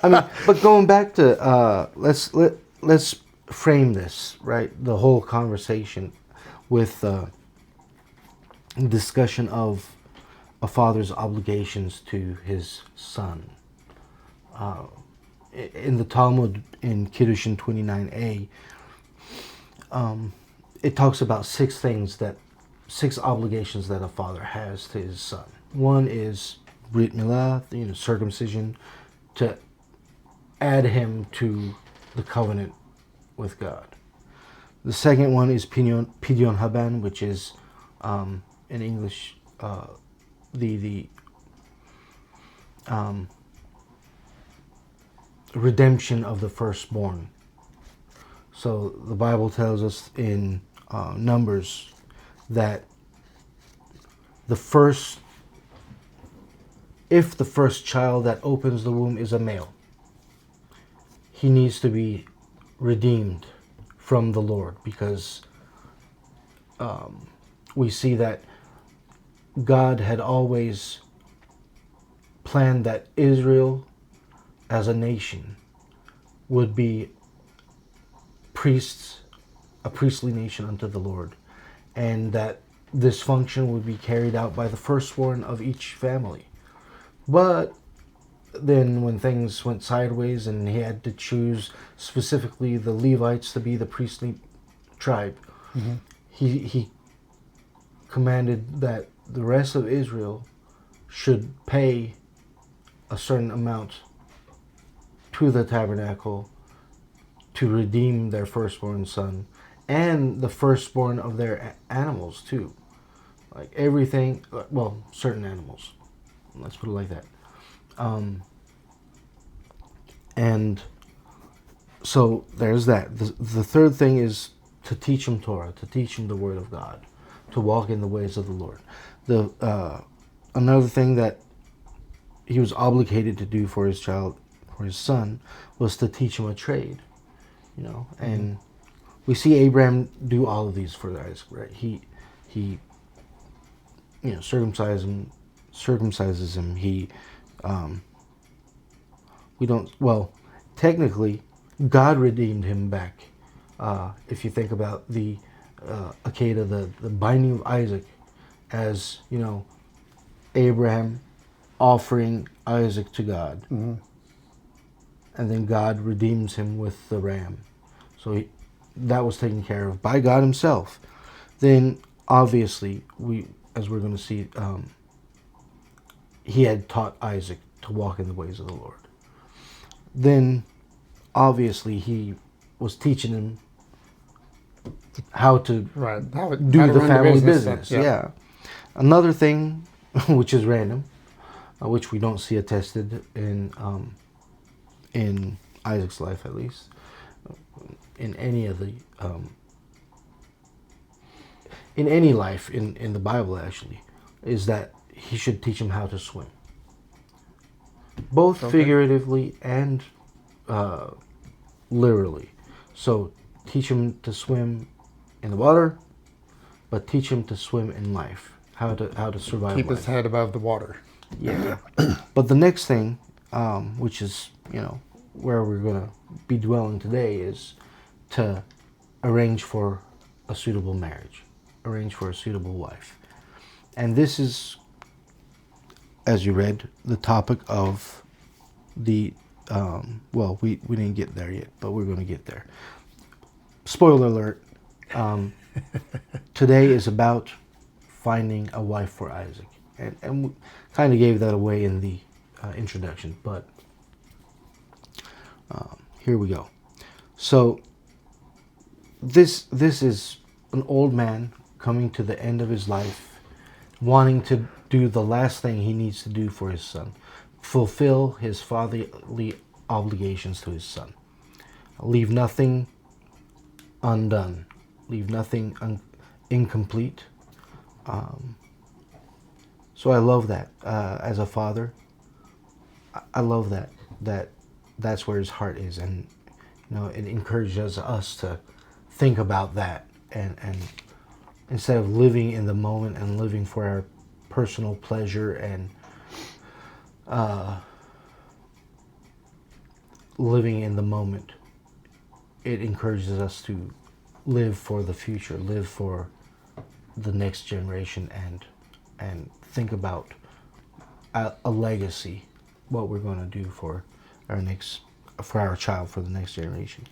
I mean, but going back to let's frame this, right, the whole conversation with discussion of a father's obligations to his son. In the Talmud in Kiddushin 29a, it talks about six obligations that a father has to his son. One is Brit Milah, circumcision, to add him to the covenant with God. The second one is Pidyon Haban, which is in English the redemption of the firstborn. So the Bible tells us in Numbers that if the first child that opens the womb is a male, he needs to be redeemed from the Lord, because we see that God had always planned that Israel as a nation would be a priestly nation unto the Lord, and that this function would be carried out by the firstborn of each family. But then when things went sideways and he had to choose specifically the Levites to be the priestly tribe, he commanded that the rest of Israel should pay a certain amount to the tabernacle to redeem their firstborn son and the firstborn of their animals too. Like everything, well, certain animals. Let's put it like that. And so there's that. The third thing is to teach him Torah, to teach him the Word of God, to walk in the ways of the Lord. Another thing that he was obligated to do for his son, was to teach him a trade. And we see Abraham do all of these for Isaac, right? He circumcises him. Technically, God redeemed him back. If you think about the Akedah, the binding of Isaac, as Abraham offering Isaac to God, and then God redeems him with the ram. So that was taken care of by God Himself. Then, obviously, as we're going to see, he had taught Isaac to walk in the ways of the Lord. Then, obviously, he was teaching him how to do the family business. Yeah. Another thing, which is random, which we don't see attested in Isaac's life, at least, in any of the in any life in the Bible, actually, is that he should teach him how to swim, both figuratively and literally. So teach him to swim in the water, but teach him to swim in life, how to survive. Keep life. his head above the water. Yeah. But the next thing, which is where we're gonna be dwelling today, is to arrange for a suitable marriage, arrange for a suitable wife. And this is, as you read, the topic of the, we didn't get there yet, but we're going to get there. Spoiler alert, today is about finding a wife for Isaac. And we kind of gave that away in the introduction, but here we go. So this is an old man coming to the end of his life, wanting to do the last thing he needs to do for his son, fulfill his fatherly obligations to his son, leave nothing undone, leave nothing incomplete. So I love that. As a father, I love that's where his heart is, and it encourages us to think about that, and instead of living in the moment and living for our personal pleasure and living in the moment. It encourages us to live for the future, live for the next generation, and think about a legacy, what we're going to do for our child, for the next generation.